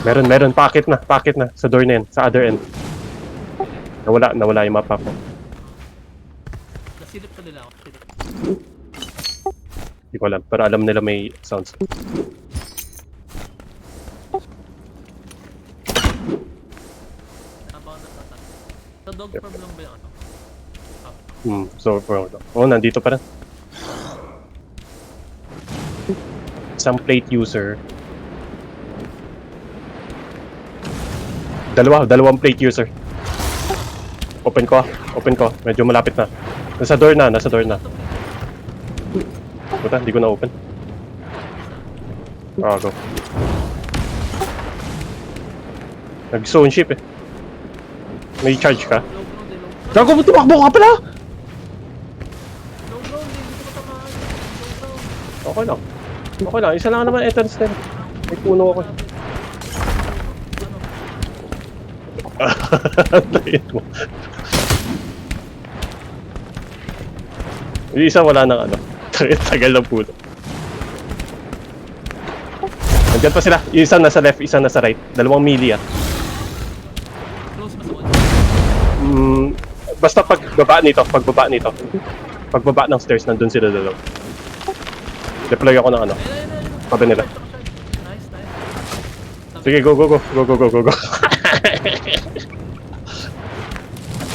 Meron. Packet na. Sa door na yan. Sa other end. Nawala yung mapa ko. Nasilip pa nila ako. Silip. Hindi ko alam. Pero alam nila may sounds. Nabaw na tata. Sa dog farm lang ba yung ano? So, nandito pa rin. Isang plate user. Dalawang plate user. Open ko. Medyo malapit na. Nasa door na. Puta, hindi ko na open. Go. Nag-zone ship eh. May charge ka? Low ground eh, low ground. Gago mo, tumakbo ka pala! Low ground eh, hindi ko matamaan. Low ground. Okay lang. Isa lang naman entrance din. May puno ako. Tayin mo. Yung isa wala nang ano. Tagal ng puno. Nandiyan pa sila. Yung isa nasa left, isa nasa right. 2 melee ah. Close pa sa wall. Basta pagbaba nito. Pagbaba ng stairs, nandun sila dalawa. Deploy ako ng ano. Sabi nila. Nice. Sige, go.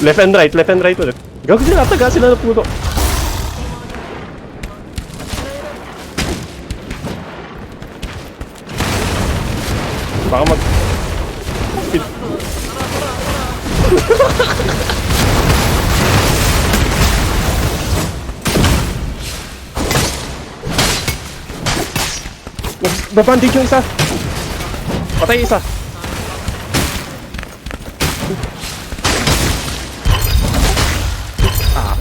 Left and right ulit. Gago sila, taga sila ng puno. Baka mag... Babandage yung isa. Patay isa.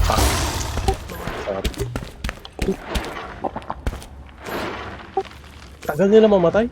Fuck. Tagal nila mamatay.